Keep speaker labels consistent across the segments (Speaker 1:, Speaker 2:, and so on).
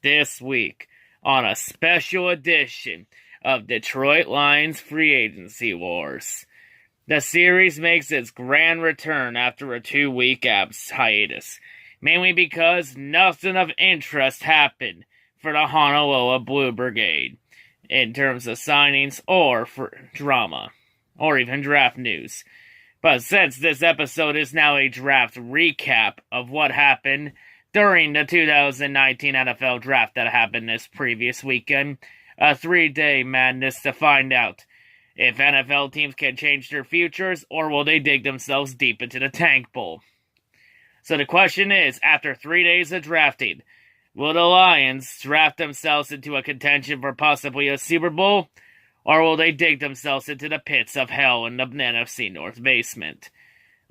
Speaker 1: this week on a special edition of Detroit Lions Free Agency Wars. The series makes its grand return after a 2-week hiatus, mainly because nothing of interest happened for the Honolulu Blue Brigade in terms of signings or for drama, or even draft news. But since this episode is now a draft recap of what happened during the 2019 NFL Draft that happened this previous weekend, a 3-day madness to find out if NFL teams can change their futures or will they dig themselves deep into the tank bowl. So the question is, after 3 days of drafting, will the Lions draft themselves into a contention for possibly a Super Bowl, or will they dig themselves into the pits of hell in the NFC North basement?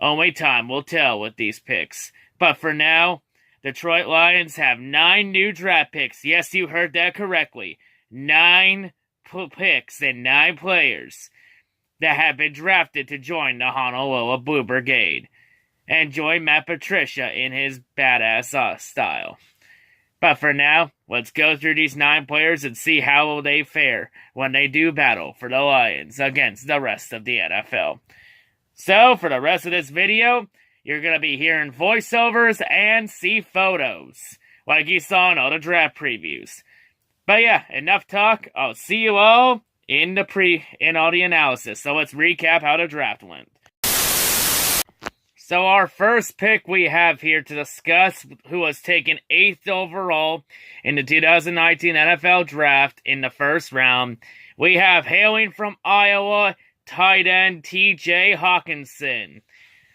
Speaker 1: Only time will tell with these picks. But for now, Detroit Lions have 9 new draft picks. Yes, you heard that correctly. 9 picks and 9 players that have been drafted to join the Honolulu Blue Brigade and join Matt Patricia in his badass style. But for now, let's go through these 9 players and see how will they fare when they do battle for the Lions against the rest of the NFL. So, for the rest of this video, you're going to be hearing voiceovers and see photos, like you saw in all the draft previews. But yeah, enough talk. I'll see you all in all the analysis. So let's recap how the draft went. So our first pick we have here to discuss, who was taken 8th overall in the 2019 NFL Draft in the first round, we have hailing from Iowa, tight end T.J. Hockenson.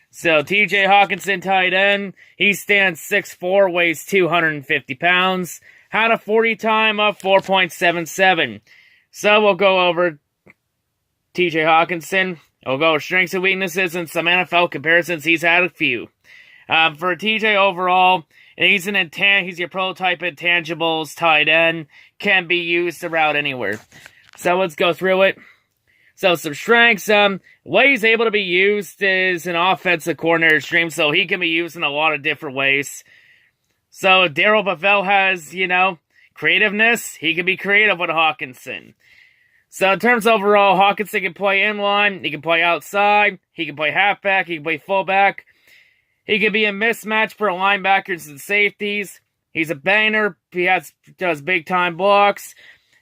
Speaker 1: So T.J. Hockenson, tight end, he stands 6'4", weighs 250 pounds, had a 40 time of 4.77. So we'll go over T.J. Hockenson. We'll go with strengths and weaknesses and some NFL comparisons. He's had a few. For TJ overall, he's your prototype intangibles tight end. Can be used around anywhere. So let's go through it. So some strengths. Way he's able to be used is an offensive coordinator stream, so he can be used in a lot of different ways. So Daryl Bavell has, creativeness. He can be creative with Hockenson. So in terms of overall, Hockenson can play inline, he can play outside, he can play halfback, he can play fullback. He can be a mismatch for linebackers and safeties. He's a banger, he does big time blocks,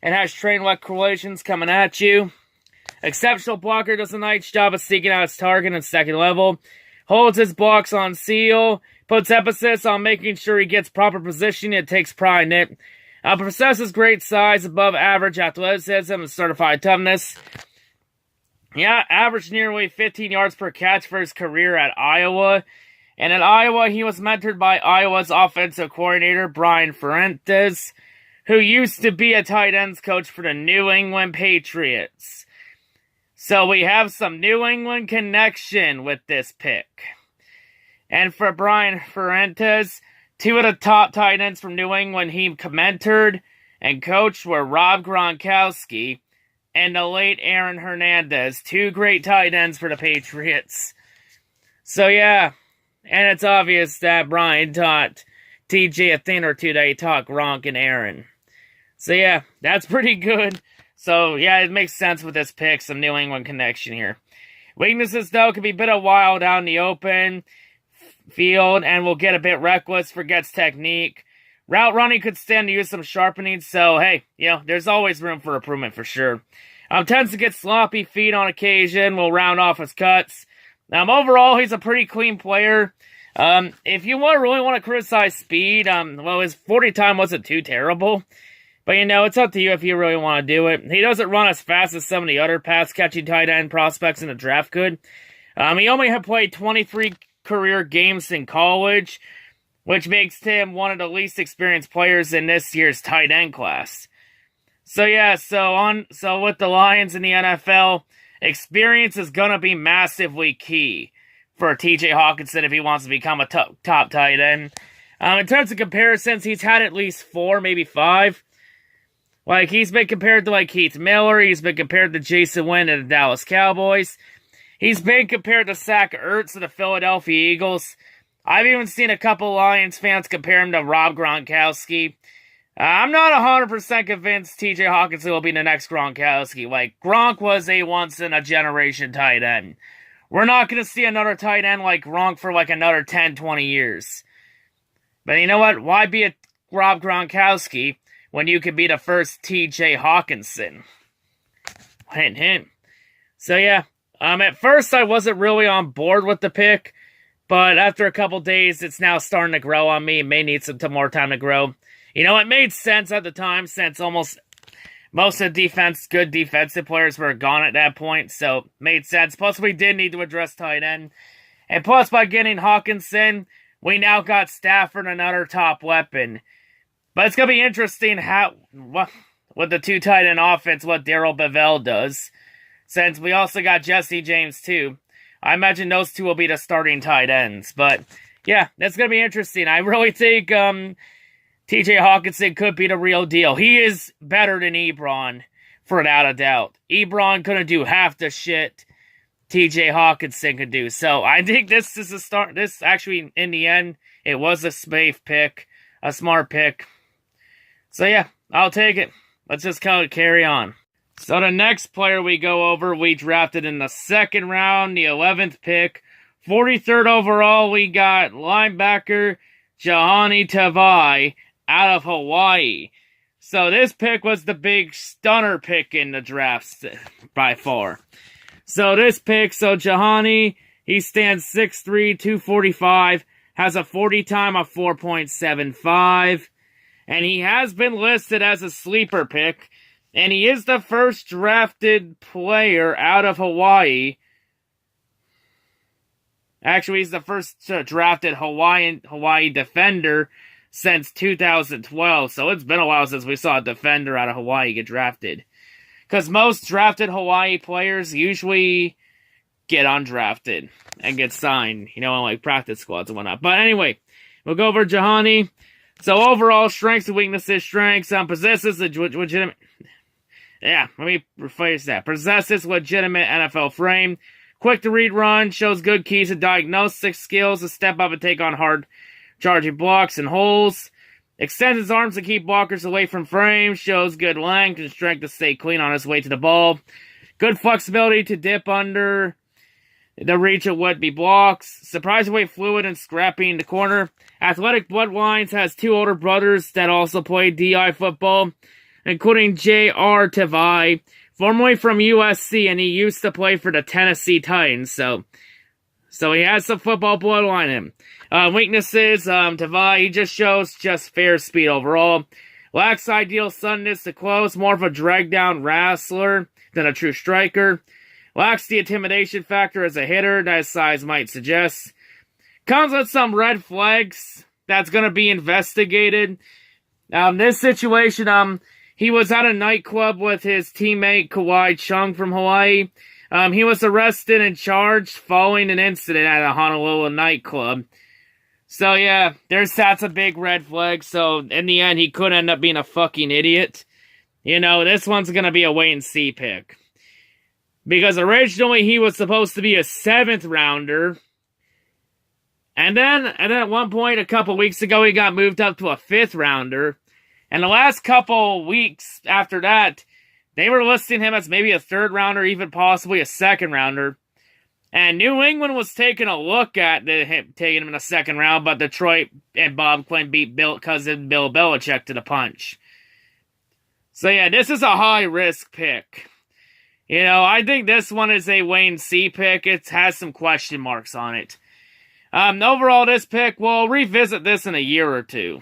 Speaker 1: and has train-like collisions coming at you. Exceptional blocker, does a nice job of seeking out his target in second level. Holds his blocks on seal, puts emphasis on making sure he gets proper positioning and takes pride in it. Possesses great size, above average athleticism, and certified toughness. Yeah, averaged nearly 15 yards per catch for his career at Iowa. And at Iowa, he was mentored by Iowa's offensive coordinator, Brian Ferentz, who used to be a tight ends coach for the New England Patriots. So we have some New England connection with this pick. And for Brian Ferentz, 2 of the top tight ends from New England he mentored and coached were Rob Gronkowski and the late Aaron Hernandez. 2 great tight ends for the Patriots. So yeah, and it's obvious that Brian taught TJ a thing or two that he taught Gronk and Aaron. So yeah, that's pretty good. So yeah, it makes sense with this pick, some New England connection here. Weaknesses though could be a bit of wild out in the open field and will get a bit reckless, forgets technique. Route running could stand to use some sharpening, so hey, there's always room for improvement for sure. Tends to get sloppy feet on occasion, will round off his cuts. Overall, he's a pretty clean player. If you really want to criticize speed, his 40 time wasn't too terrible. But it's up to you if you really want to do it. He doesn't run as fast as some of the other pass-catching tight end prospects in the draft could. He only had played 23 career games in college, which makes him one of the least experienced players in this year's tight end class. So yeah, so with the Lions in the NFL, experience is gonna be massively key for TJ Hockenson if he wants to become a top tight end. In terms of comparisons, he's had at least 4, maybe 5. He's been compared to Keith Miller, he's been compared to Jason Wynn and the Dallas Cowboys. He's been compared to Zach Ertz of the Philadelphia Eagles. I've even seen a couple Lions fans compare him to Rob Gronkowski. I'm not 100% convinced TJ Hawkinson will be the next Gronkowski. Like, Gronk was a once-in-a-generation tight end. We're not going to see another tight end like Gronk for like another 10, 20 years. But you know what? Why be a Rob Gronkowski when you could be the first TJ Hawkinson? Hint, hint. So yeah, at first I wasn't really on board with the pick, but after a couple days, it's now starting to grow on me. It may need some more time to grow. You know, it made sense at the time since almost most of the good defensive players were gone at that point, so it made sense. Plus, we did need to address tight end. And plus, by getting Hawkinson, we now got Stafford, another top weapon. But it's going to be interesting with the two tight end offense, what Darrell Bevell does. Since we also got Jesse James, too. I imagine those two will be the starting tight ends. But, yeah, that's going to be interesting. I really think TJ Hawkinson could be the real deal. He is better than Ebron, without a doubt. Ebron couldn't do half the shit TJ Hawkinson could do. So, I think this is a start. This, actually, in the end, it was a safe pick. A smart pick. So, yeah, I'll take it. Let's just kind of carry on. So the next player we go over, we drafted in the second round, the 11th pick. 43rd overall, we got linebacker Jahlani Tavai out of Hawaii. So this pick was the big stunner pick in the draft by far. So this pick, Jahlani, he stands 6'3", 245, has a 40 time of 4.75. And he has been listed as a sleeper pick. And he is the first drafted player out of Hawaii. Actually, he's the first drafted Hawaii defender since 2012. So it's been a while since we saw a defender out of Hawaii get drafted. Because most drafted Hawaii players usually get undrafted and get signed, you know, in like practice squads and whatnot. But anyway, we'll go over Jahlani. So overall, strengths and weaknesses, possesses legitimate... Yeah, let me rephrase that. Possesses legitimate NFL frame. Quick to read run, shows good keys and diagnostic skills to step up and take on hard charging blocks and holes. Extends his arms to keep blockers away from frame. Shows good length and strength to stay clean on his way to the ball. Good flexibility to dip under the reach of would-be blocks. Surprisingly fluid and scrappy in the corner. Athletic bloodlines, has two older brothers that also played DI football, including C-RadTV, formerly from USC, and he used to play for the Tennessee Titans, so he has some football bloodline in him. Weaknesses, Tavai, he just shows fair speed overall. Lacks ideal suddenness to close, more of a drag-down wrestler than a true striker. Lacks the intimidation factor as a hitter that his size might suggest. Comes with some red flags that's going to be investigated. This situation, he was at a nightclub with his teammate Kawhi Chung from Hawaii. He was arrested and charged following an incident at a Honolulu nightclub. So yeah, that's a big red flag. So in the end, he could end up being a fucking idiot. You know, this one's going to be a wait-and-see pick. Because originally he was supposed to be a 7th rounder. And then at one point, a couple weeks ago, he got moved up to a 5th rounder. And the last couple weeks after that, they were listing him as maybe a 3rd rounder, even possibly a 2nd rounder. And New England was taking a look at taking him in the 2nd round, but Detroit and Bob Quinn beat cousin Bill Belichick to the punch. So yeah, this is a high-risk pick. You know, I think this one is a wait-and-see pick. It has some question marks on it. Overall, this pick, we'll revisit this in a year or two.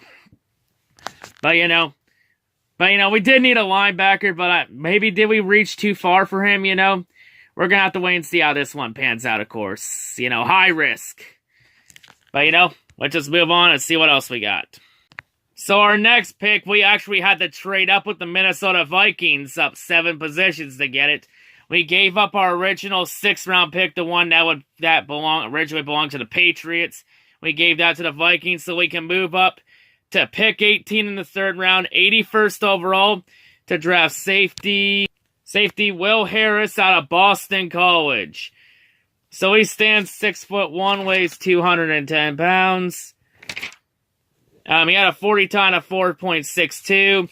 Speaker 1: But you know, we did need a linebacker, but maybe did we reach too far for him, you know? We're going to have to wait and see how this one pans out, of course. You know, high risk. But you know, let's just move on and see what else we got. So our next pick, we actually had to trade up with the Minnesota Vikings, up 7 positions to get it. We gave up our original 6th round pick, the one that originally belonged to the Patriots. We gave that to the Vikings so we can move up to pick 18 in the 3rd round, 81st overall, to draft safety Will Harris out of Boston College. So he stands 6'1", weighs 210 pounds. He had a 40 time of 4.62.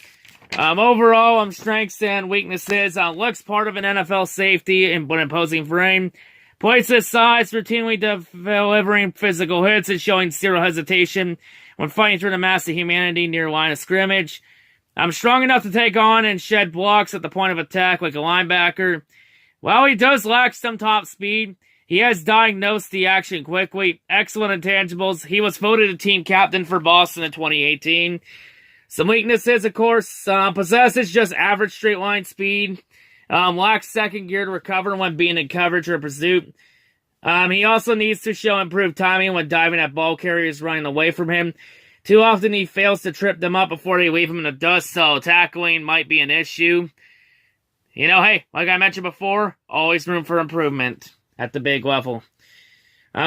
Speaker 1: Overall, strengths and weaknesses. Looks part of an NFL safety in an imposing frame. Plays his size, routinely delivering physical hits and showing zero hesitation when fighting through the mass of humanity near line of scrimmage. Strong enough to take on and shed blocks at the point of attack like a linebacker. While he does lack some top speed, he has diagnosed the action quickly. Excellent intangibles. He was voted a team captain for Boston in 2018. Some weaknesses, of course, possesses just average straight line speed. Lacks second gear to recover when being in coverage or pursuit. He also needs to show improved timing when diving at ball carriers running away from him. Too often he fails to trip them up before they leave him in the dust, so tackling might be an issue. Hey, like I mentioned before, always room for improvement at the big level.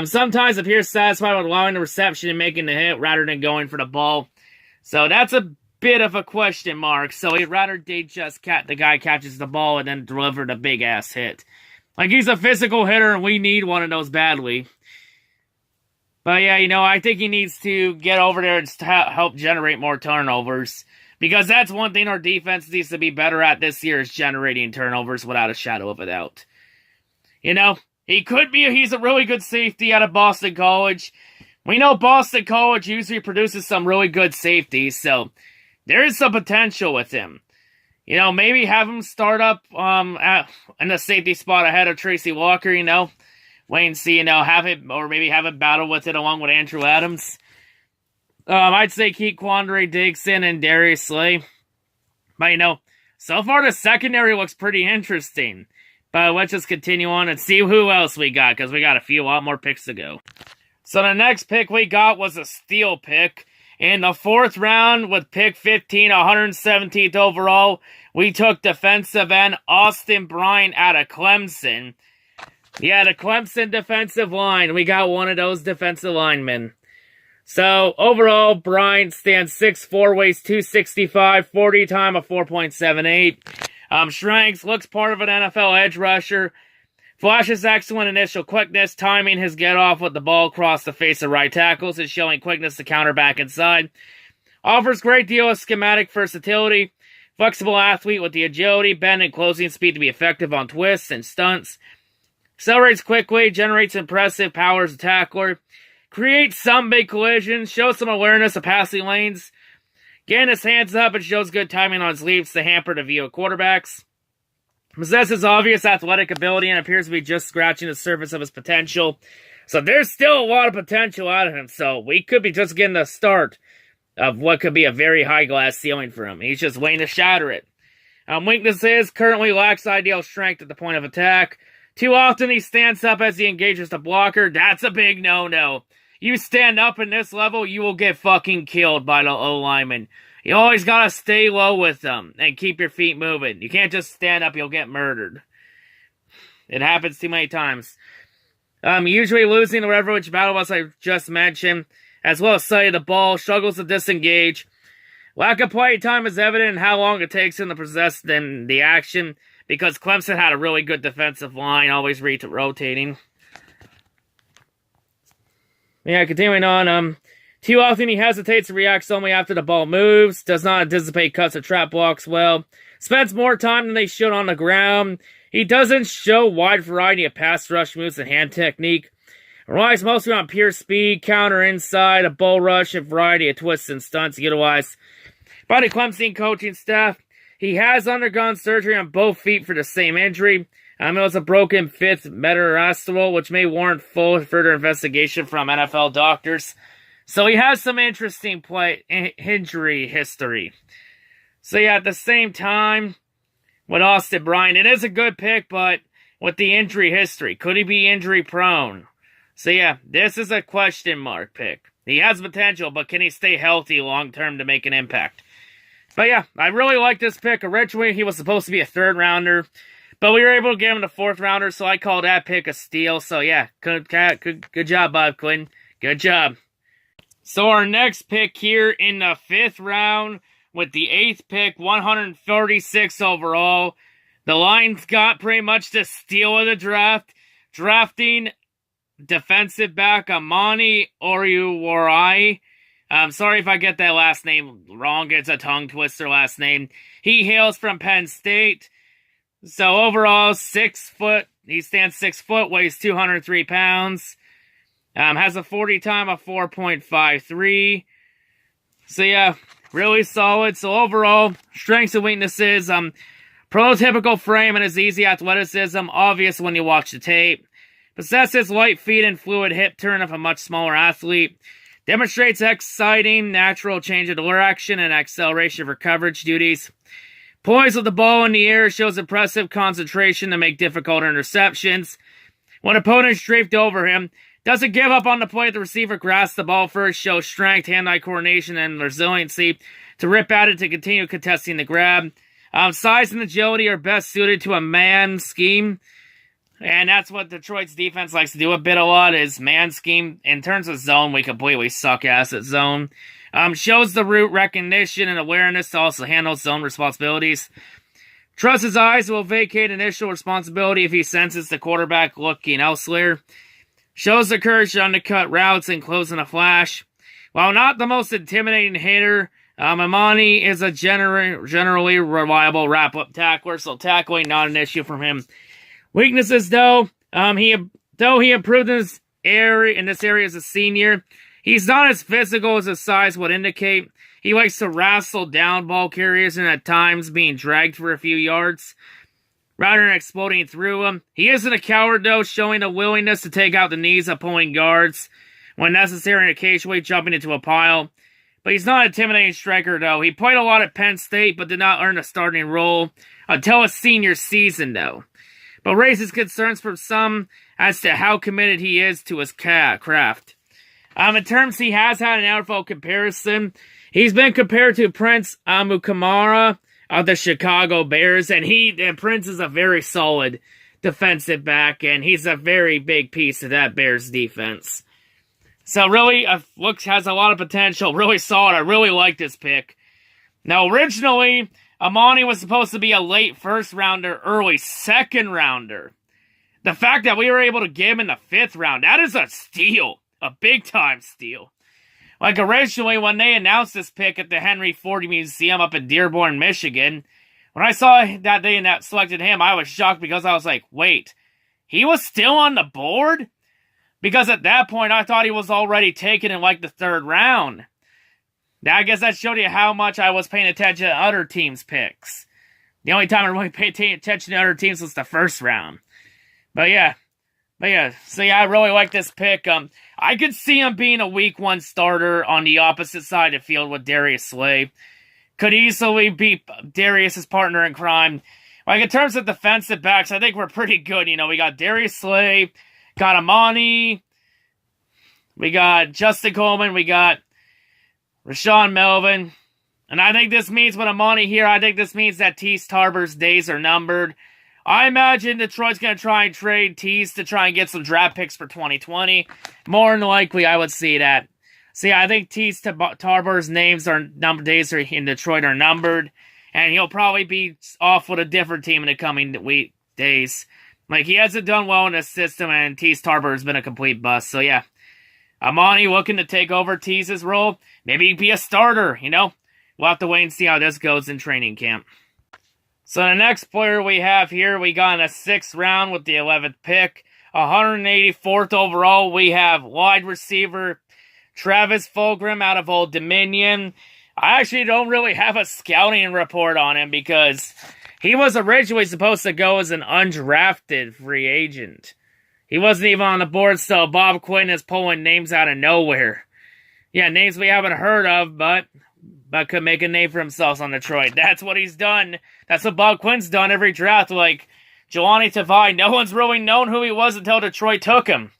Speaker 1: Sometimes appears satisfied with allowing the reception and making the hit rather than going for the ball. So that's a bit of a question mark. So he'd rather the guy catches the ball and then deliver the big ass hit. Like, he's a physical hitter and we need one of those badly. But yeah, I think he needs to get over there and help generate more turnovers. Because that's one thing our defense needs to be better at this year, is generating turnovers without a shadow of a doubt. He's a really good safety out of Boston College. We know Boston College usually produces some really good safeties, so there is some potential with him. Maybe have him start up in the safety spot ahead of Tracy Walker, wait and see, have it battle with it along with Andrew Adams. I'd say keep Quandre Digson and Darius Slay. But, so far the secondary looks pretty interesting. But let's just continue on and see who else we got, because we got a lot more picks to go. So the next pick we got was a steal pick. In the fourth round with pick 15, 117th overall, we took defensive end Austin Bryant out of Clemson. Yeah, the Clemson defensive line. We got one of those defensive linemen. So, overall, Bryant stands 6'4", weighs 265, 40 time of 4.78. Strengths, looks part of an NFL edge rusher. Flashes excellent initial quickness, timing his get off with the ball across the face of right tackles and showing quickness to counter back inside. Offers great deal of schematic versatility. Flexible athlete with the agility, bend, and closing speed to be effective on twists and stunts. Accelerates quickly, generates impressive power as a tackler. Creates some big collisions, shows some awareness of passing lanes. Getting his hands up and shows good timing on his leaps to hamper the view of quarterbacks. Possesses obvious athletic ability and appears to be just scratching the surface of his potential. So there's still a lot of potential out of him. So we could be just getting the start of what could be a very high glass ceiling for him. He's just waiting to shatter it. Weaknesses, currently lacks ideal strength at the point of attack. Too often he stands up as he engages the blocker. That's a big no-no. You stand up in this level, you will get fucking killed by the O-lineman. You always gotta stay low with them and keep your feet moving. You can't just stand up, you'll get murdered. It happens too many times. Usually losing the leverage battle, as I just mentioned, as well as sight of the ball, struggles to disengage. Lack of play time is evident in how long it takes him to possess the action, because Clemson had a really good defensive line, always rotating. Yeah, continuing on, too often he hesitates and reacts only after the ball moves, does not anticipate cuts or trap blocks well, spends more time than they should on the ground. He doesn't show wide variety of pass rush moves and hand technique. Relies mostly on pure speed, counter inside, a bull rush, and variety of twists and stunts utilized by the Clemson coaching staff. He has undergone surgery on both feet for the same injury. It was a broken fifth metatarsal, which may warrant further investigation from NFL doctors. So he has some interesting injury history. So yeah, at the same time, with Austin Bryant, it is a good pick, but with the injury history, could he be injury prone? So yeah, this is a question mark pick. He has potential, but can he stay healthy long term to make an impact? But yeah, I really like this pick. Originally, he was supposed to be a third rounder, but we were able to get him the fourth rounder, so I call that pick a steal. So yeah, good job, Bob Quinn. Good job. So our next pick here in the fifth round, with the 8th pick, 136 overall. The Lions got pretty much the steal of the draft, drafting defensive back Amani Oruwariye Sorry if I get that last name wrong. It's a tongue twister last name. He hails from Penn State. So overall, 6 foot. He stands 6 foot, weighs 203 pounds. Has a 40 time of 4.53. So yeah, really solid. So overall, strengths and weaknesses. Prototypical frame and his easy athleticism, obvious when you watch the tape. Possesses light feet and fluid hip turn of a much smaller athlete. Demonstrates exciting, natural change of direction and acceleration for coverage duties. Poise with the ball in the air, shows impressive concentration to make difficult interceptions. When opponents draped over him, doesn't give up on the play. The receiver grasps the ball first, shows strength, hand-eye coordination, and resiliency to rip at it to continue contesting the grab. Size and agility are best suited to a man scheme. And that's what Detroit's defense likes to do a lot, is man scheme. In terms of zone, we completely suck ass at zone. Shows the route recognition and awareness to also handle zone responsibilities. Trusts his eyes will vacate initial responsibility if he senses the quarterback looking elsewhere. Shows the courage to undercut routes and close in a flash. While not the most intimidating hitter, Amani is a generally reliable wrap-up tackler, so tackling not an issue from him. Weaknesses, though, he improved in this area as a senior. He's not as physical as his size would indicate. He likes to wrestle down ball carriers and at times being dragged for a few yards rather than exploding through them. He isn't a coward, though, showing a willingness to take out the knees of pulling guards when necessary and occasionally jumping into a pile. But he's not an intimidating striker, though. He played a lot at Penn State, but did not earn a starting role until his senior season, though. But raises concerns from some as to how committed he is to his craft. In terms, he has had an NFL comparison. He's been compared to Prince Amukamara of the Chicago Bears, and Prince is a very solid defensive back, and he's a very big piece of that Bears defense. So really, has a lot of potential, really solid. I really like this pick. Now, originally, Amani was supposed to be a late first-rounder, early second-rounder. The fact that we were able to get him in the 5th round, that is a steal. A big-time steal. Like, originally, when they announced this pick at the Henry Ford Museum up in Dearborn, Michigan, when I saw that they selected him, I was shocked because I was like, wait, he was still on the board? Because at that point, I thought he was already taken in, like, the 3rd round. Now, I guess that showed you how much I was paying attention to other teams' picks. The only time I really paid attention to other teams was the 1st round. But yeah, so yeah, I really like this pick. I could see him being a week 1 starter on the opposite side of the field with Darius Slay. Could easily be Darius's partner in crime. Like, in terms of defensive backs, I think we're pretty good. You know, we got Darius Slay, got Amani, we got Justin Coleman, we got Rashawn Melvin. And I think this means with Amani here, I think this means that Tease Tarver's days are numbered. I imagine Detroit's going to try and trade Tease to try and get some draft picks for 2020. More than likely, I would see that. See, I think Tease Tarver's days in Detroit are numbered. And he'll probably be off with a different team in the coming days. Like, he hasn't done well in this system, and Tease Tarver has been a complete bust. So, yeah. Amani looking to take over Tease's role. Maybe be a starter, you know. We'll have to wait and see how this goes in training camp. So the next player we have here, we got in the 6th round with the 11th pick. 184th overall, we have wide receiver Travis Fulgham out of Old Dominion. I actually don't really have a scouting report on him because he was originally supposed to go as an undrafted free agent. He wasn't even on the board, so Bob Quinn is pulling names out of nowhere. Yeah, names we haven't heard of, but could make a name for himself on Detroit. That's what he's done. That's what Bob Quinn's done every draft. Like, Jelani Tavai, no one's really known who he was until Detroit took him.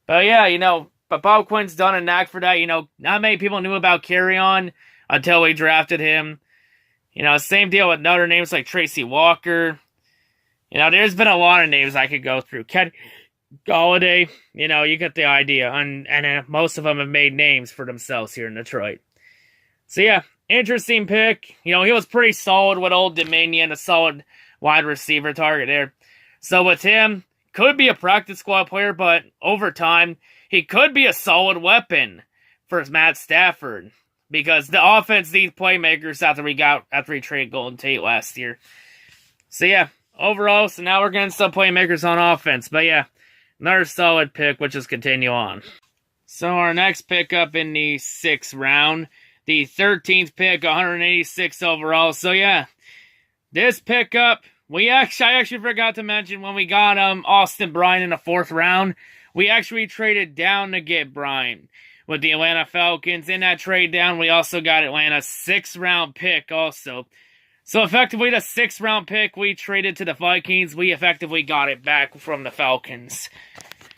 Speaker 1: But yeah, you know, but Bob Quinn's done a knack for that. You know, not many people knew about Carry-On until we drafted him. You know, same deal with other names like Tracy Walker. You know, there's been a lot of names I could go through. Ken Galladay, you know, you get the idea. And most of them have made names for themselves here in Detroit. So yeah, interesting pick. You know, he was pretty solid with Old Dominion, a solid wide receiver target there. So with him, could be a practice squad player, but over time, he could be a solid weapon for Matt Stafford. Because the offense needs playmakers after we traded Golden Tate last year. So yeah, overall, so now we're getting some playmakers on offense. But yeah, another solid pick, which is continue on. So our next pickup in the 6th round, the 13th pick, 186 overall. So yeah, this pickup, I actually forgot to mention when we got Austin Bryant in the 4th round, we actually traded down to get Bryant with the Atlanta Falcons. In that trade down, we also got Atlanta's 6th round pick also. So effectively, the 6th round pick we traded to the Vikings, we effectively got it back from the Falcons.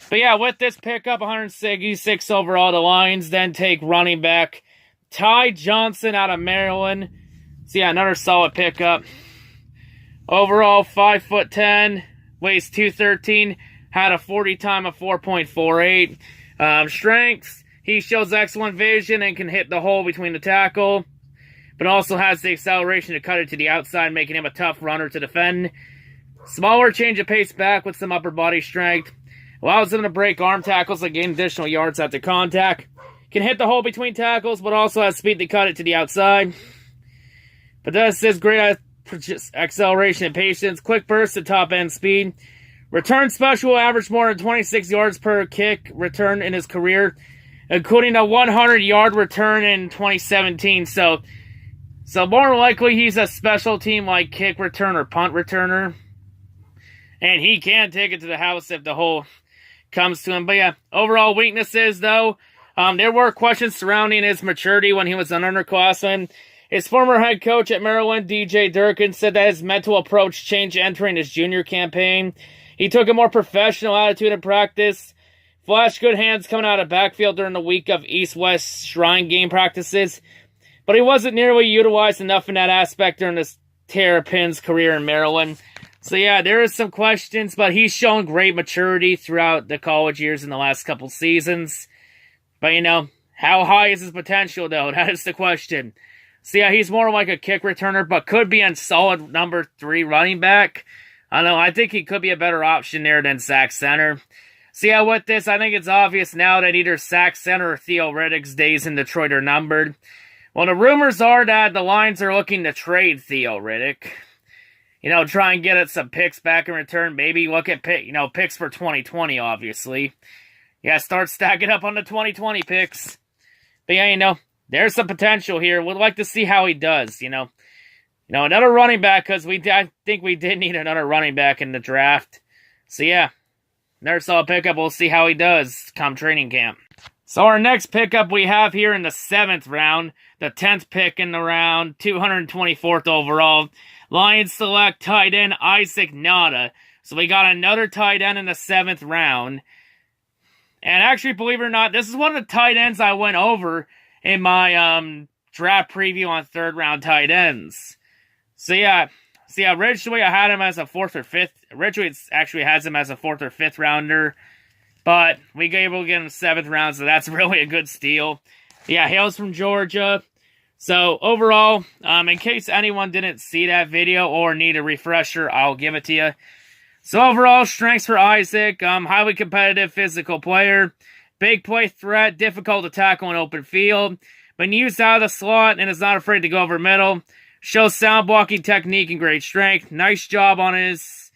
Speaker 1: But yeah, with this pickup, 166 overall, the Lions then take running back Ty Johnson out of Maryland. So yeah, another solid pickup. Overall, 5'10", weighs 213, had a 40 time of 4.48. Strengths, he shows excellent vision and can hit the hole between the tackle, but also has the acceleration to cut it to the outside, making him a tough runner to defend. Smaller change of pace back with some upper body strength. Allows him to break arm tackles and gain additional yards after contact. Can hit the hole between tackles, but also has speed to cut it to the outside. Possesses great acceleration and patience. Quick burst to top end speed. Return special averaged more than 26 yards per kick return in his career, including a 100-yard return in 2017. So more likely he's a special team like kick return or punt returner. And he can take it to the house if the hole comes to him. But yeah, overall weaknesses though, there were questions surrounding his maturity when he was an underclassman. His former head coach at Maryland, DJ Durkin, said that his mental approach changed entering his junior campaign. He took a more professional attitude in practice, flashed good hands coming out of backfield during the week of East-West Shrine game practices, but he wasn't nearly utilized enough in that aspect during his Terrapins career in Maryland. So yeah, there is some questions, but he's shown great maturity throughout the college years in the last couple seasons. But you know, how high is his potential though? That is the question. So yeah, he's more like a kick returner, but could be a solid number 3 running back. I don't know, I think he could be a better option there than sack center. So yeah, with this, I think it's obvious now that either sack center or Theo Riddick's days in Detroit are numbered. Well, the rumors are that the Lions are looking to trade Theo Riddick. You know, try and get it some picks back in return. Maybe look at picks for 2020, obviously. Yeah, start stacking up on the 2020 picks. But yeah, you know, there's some potential here. We'd like to see how he does, you know. Another running back, because I think we did need another running back in the draft. So yeah, another solid pickup. We'll see how he does come training camp. So our next pickup we have here in the 7th round, the 10th pick in the round, 224th overall. Lions select tight end Isaac Nada. So we got another tight end in the 7th round. And actually, believe it or not, this is one of the tight ends I went over in my draft preview on 3rd round tight ends. So yeah, originally I had him as a 4th or 5th. Originally it actually has him as a 4th or 5th rounder. But we were able to get him 7th round, so that's really a good steal. Yeah, hails from Georgia. So overall, in case anyone didn't see that video or need a refresher, I'll give it to you. So overall, strengths for Isaac, highly competitive physical player, big play threat, difficult to tackle in open field, but used out of the slot and is not afraid to go over middle, shows sound blocking technique and great strength, nice job on his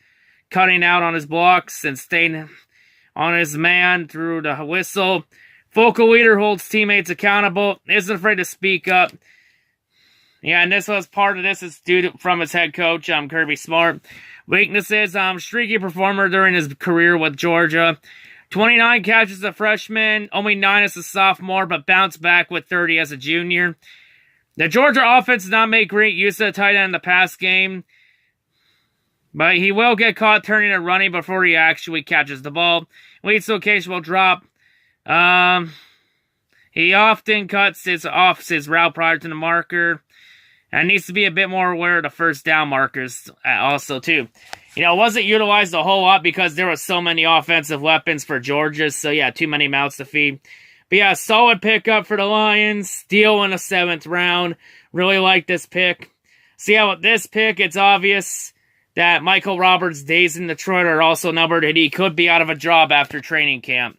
Speaker 1: cutting out on his blocks and staying on his man through the whistle. Vocal leader, holds teammates accountable, isn't afraid to speak up. Yeah, and this was part of this is due from his head coach, Kirby Smart. Weaknesses, streaky performer during his career with Georgia. 29 catches as a freshman, only 9 as a sophomore, but bounced back with 30 as a junior. The Georgia offense did not make great use of the tight end in the pass game, but he will get caught turning and running before he actually catches the ball. Leads to occasional drop. He often cuts off his route prior to the marker. And needs to be a bit more aware of the first down markers also, too. You know, it wasn't utilized a whole lot because there were so many offensive weapons for Georgia. So, yeah, too many mouths to feed. But, yeah, solid pickup for the Lions. Steal in the 7th round. Really like this pick. So, yeah, with this pick, it's obvious that Michael Roberts' days in Detroit are also numbered, and he could be out of a job after training camp.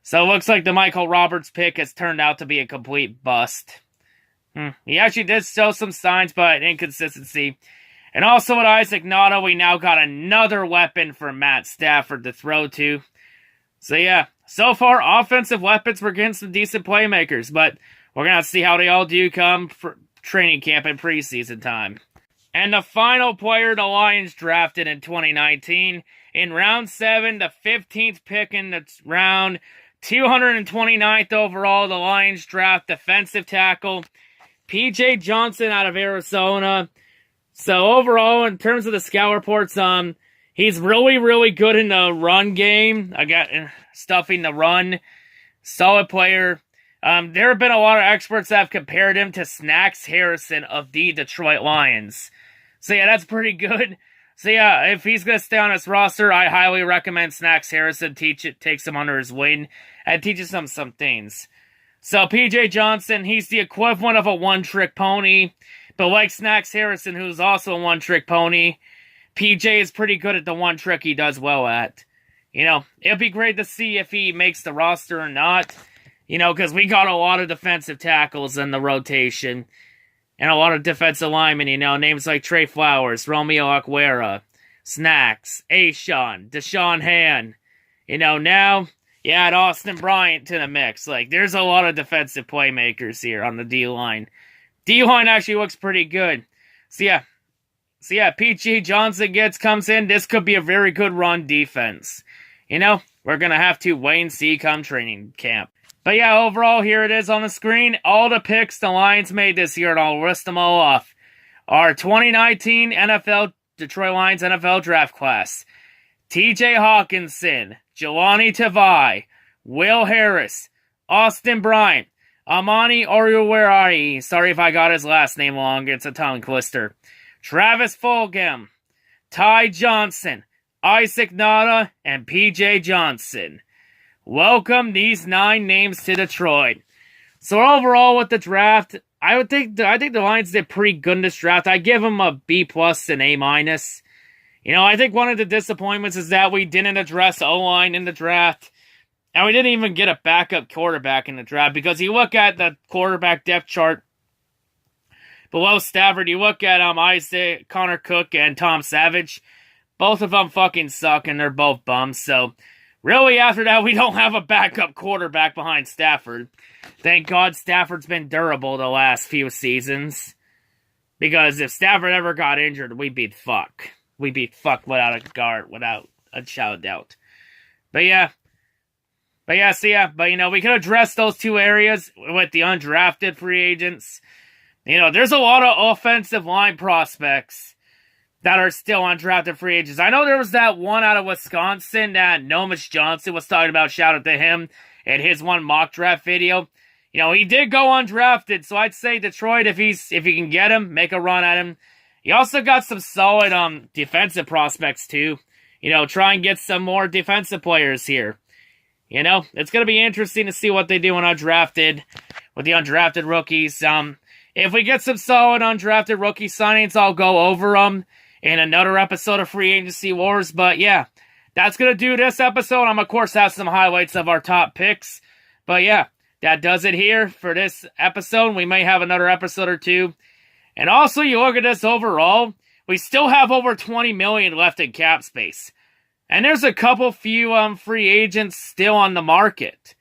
Speaker 1: So it looks like the Michael Roberts pick has turned out to be a complete bust. He actually did show some signs, but inconsistency. And also with Isaac Nauta, we now got another weapon for Matt Stafford to throw to. So yeah, so far, offensive weapons, we're getting some decent playmakers, but we're going to see how they all do come for training camp and preseason time. And the final player the Lions drafted in 2019, in round 7, the 15th pick in the round, 229th overall, the Lions draft defensive tackle, P.J. Johnson out of Arizona. So overall, in terms of the scout reports, he's really, really good in the run game. I got stuffing the run. Solid player. There have been a lot of experts that have compared him to Snacks Harrison of the Detroit Lions. So yeah, that's pretty good. So yeah, if he's going to stay on his roster, I highly recommend Snacks Harrison takes him under his wing and teaches him some things. So P.J. Johnson, he's the equivalent of a one-trick pony. But like Snacks Harrison, who's also a one-trick pony, PJ is pretty good at the one trick he does well at. You know, it'd be great to see if he makes the roster or not. You know, because we got a lot of defensive tackles in the rotation. And a lot of defensive linemen, you know, names like Trey Flowers, Romeo Aguera, Snacks, Ashawn, Deshaun Han. You know, now you add Austin Bryant to the mix. Like, there's a lot of defensive playmakers here on the D-line. D-line actually looks pretty good. So yeah, P.J. Johnson comes in. This could be a very good run defense. You know, we're going to have to wait and see come training camp. But yeah, overall, here it is on the screen. All the picks the Lions made this year, and I'll list them all off. Our 2019 Detroit Lions NFL draft class. T.J. Hawkinson, Jelani Tavai, Will Harris, Austin Bryant, Amani Oruwari, sorry if I got his last name wrong, it's a tongue twister. Travis Fulgham, Ty Johnson, Isaac Nauta, and P.J. Johnson. Welcome these 9 names to Detroit. So overall with the draft, I think the Lions did pretty good in this draft. I give them a B+ and A-. You know, I think one of the disappointments is that we didn't address O-line in the draft. And we didn't even get a backup quarterback in the draft, because you look at the quarterback depth chart below Stafford, you look at Isaac, Connor Cook, and Tom Savage. Both of them fucking suck, and they're both bums. So, really, after that, we don't have a backup quarterback behind Stafford. Thank God Stafford's been durable the last few seasons. Because if Stafford ever got injured, we'd be fucked. We'd be fucked without a guard, without a shadow of doubt. But you know, we could address those 2 areas with the undrafted free agents. You know, there's a lot of offensive line prospects that are still undrafted free agents. I know there was that one out of Wisconsin that Nomis Johnson was talking about. Shout out to him in his one mock draft video. You know, he did go undrafted, so I'd say Detroit, if you can get him, make a run at him. You also got some solid defensive prospects too. You know, try and get some more defensive players here. You know, it's going to be interesting to see what they do with the undrafted rookies. If we get some solid undrafted rookie signings, I'll go over them in another episode of Free Agency Wars. But yeah, that's going to do this episode. I'm, of course, have some highlights of our top picks. But yeah, that does it here for this episode. We may have another episode or 2. And also, you look at this overall, we still have over $20 million left in cap space. And there's a few free agents still on the market.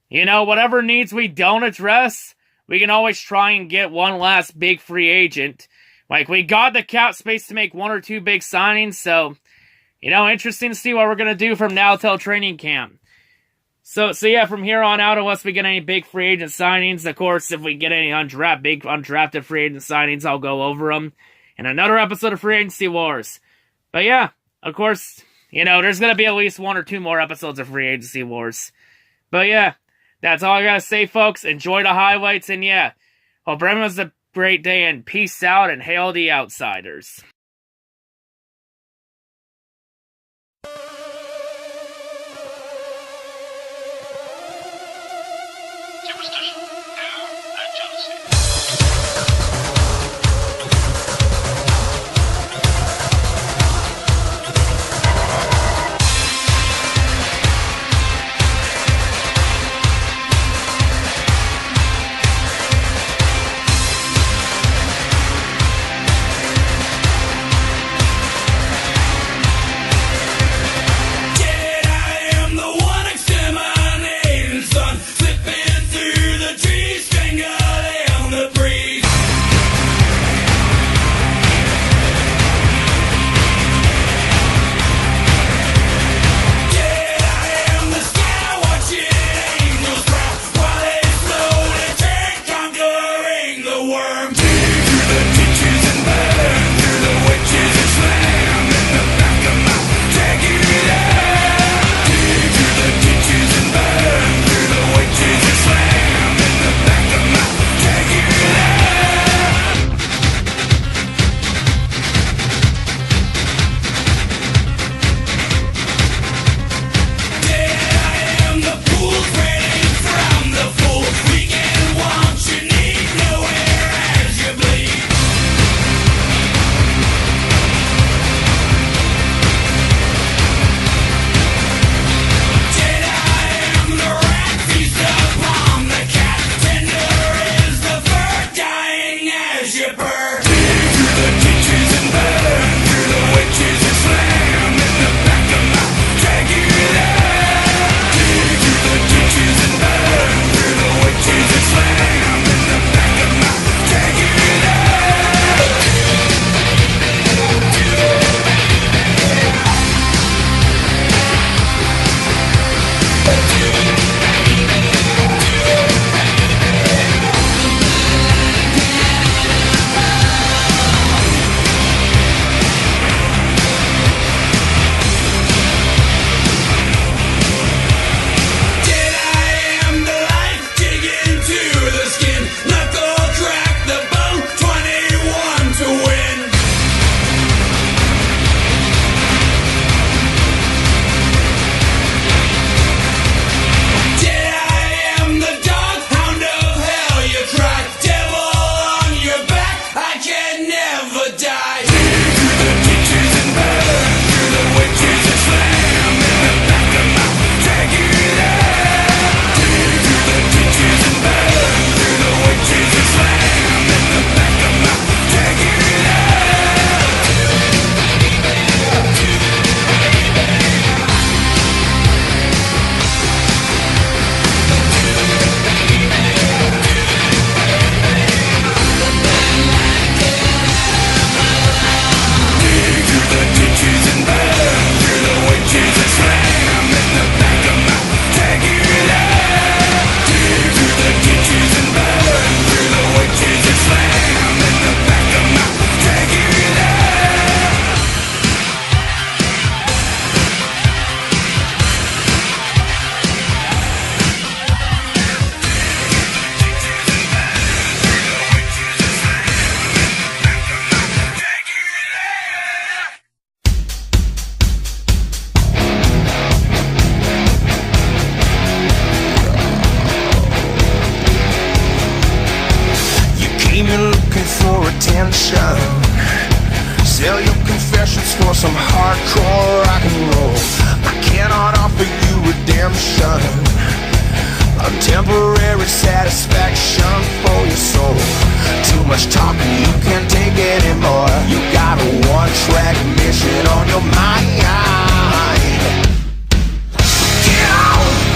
Speaker 1: You know, whatever needs we don't address, we can always try and get one last big free agent. Like, we got the cap space to make 1 or 2 big signings, so, you know, interesting to see what we're going to do from now till training camp. So yeah, from here on out, unless we get any big free agent signings, of course, if we get any big undrafted free agent signings, I'll go over them in another episode of Free Agency Wars. But yeah, of course, you know, there's going to be at least 1 or 2 more episodes of Free Agency Wars. But yeah, that's all I got to say, folks. Enjoy the highlights, and yeah, hope everyone has a great day, and peace out, and hail the outsiders.
Speaker 2: chipper. Dig through the ditches and burn through the witches and slam in the back of my Dragula. Dig through the ditches and burn through the witches and slam in the back of my Dragula.
Speaker 3: Sell your confessions for some hardcore rock and roll. I cannot offer you redemption, a temporary satisfaction for your soul. Too much talking, you can't take anymore. You got a one-track mission on your mind.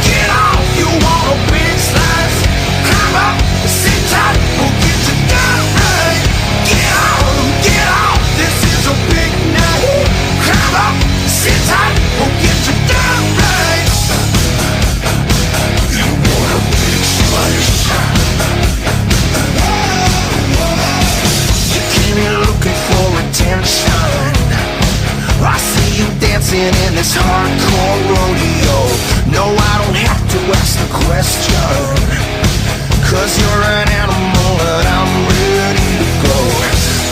Speaker 3: Get out, you want a big slice. Climb up, sit tight, we'll get you done right. Get out, this is a big night. Climb up, sit tight, we'll get you done right. You want a big slice. You came here looking for attention. I see you dancing in this hardcore rodeo. No, I don't have to ask the question, 'cause you're an animal and I'm ready to go.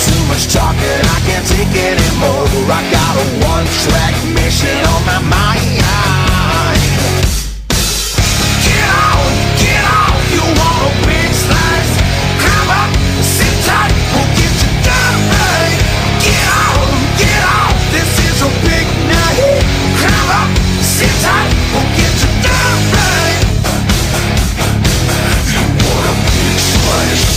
Speaker 3: Too much talking, I can't take anymore. I got a one-track mission on my mind. Get out, you want a big slice. Climb up, sit tight, we'll get you done right. Get out, this is a big night. Climb up, sit tight, we'll get you done right. You want a big slice.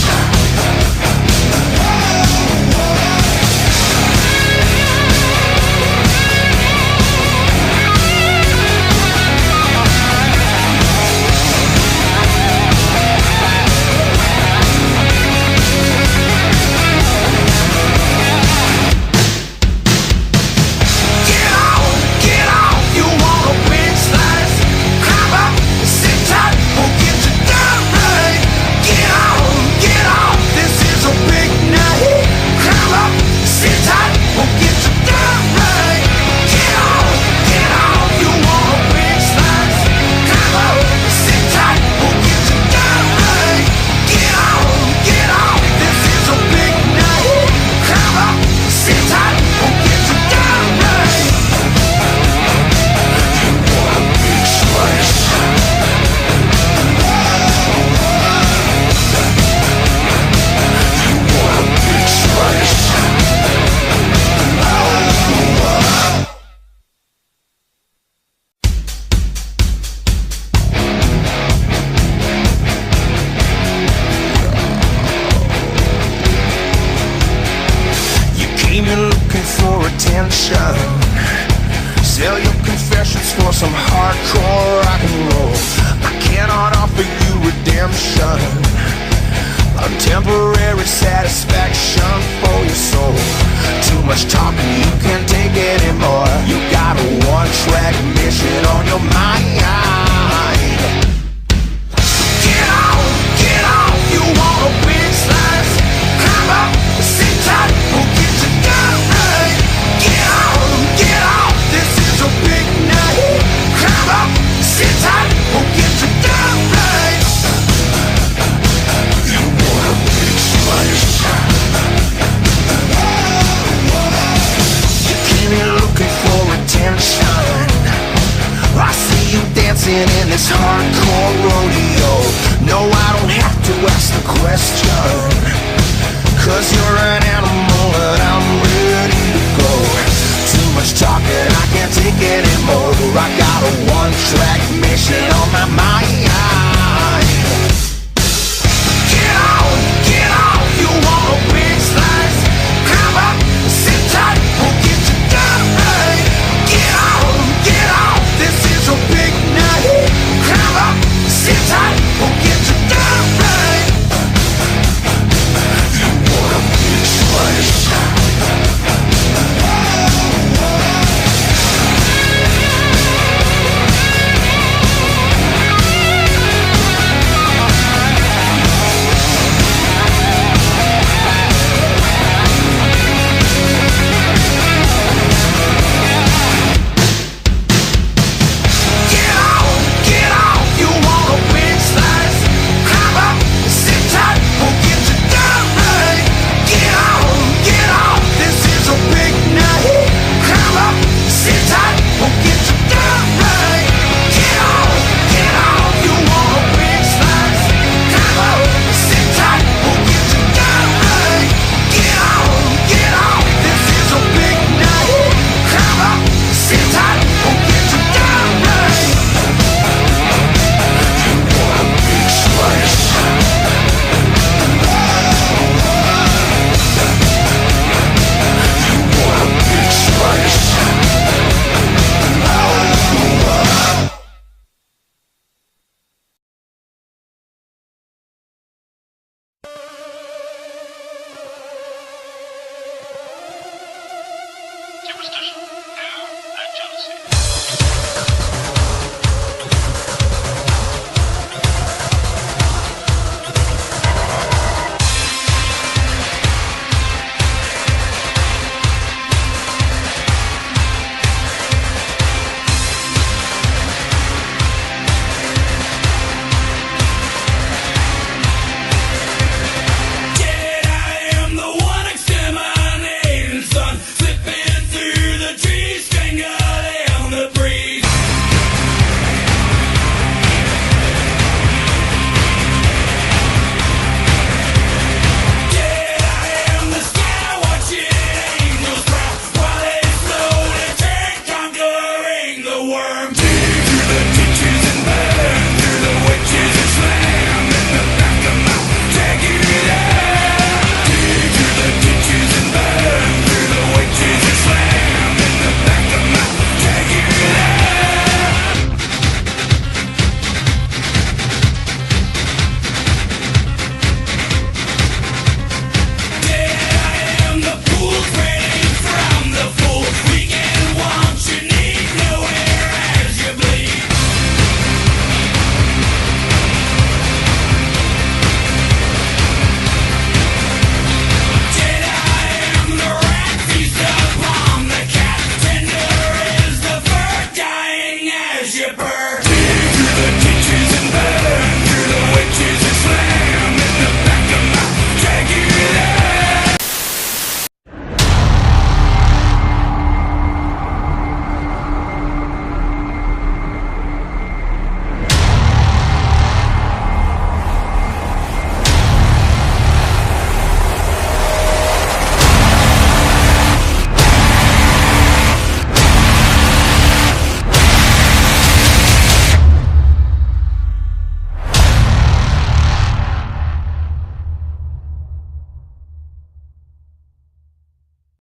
Speaker 3: came here looking for attention. Sell your confessions for some hardcore rock and roll. I cannot offer you redemption, a temporary satisfaction for your soul. Too much talking, you can't take anymore. You got a one-track mission on your mind. Get on, you want a big slice? Climb up, sit tight, we'll get you done right. Get on, this is a big night. Climb up, sit tight, we'll get you done right. You want a big slice? You came here looking for attention. I see you dancing in this hardcore rodeo. No, I don't have to ask the question, 'cause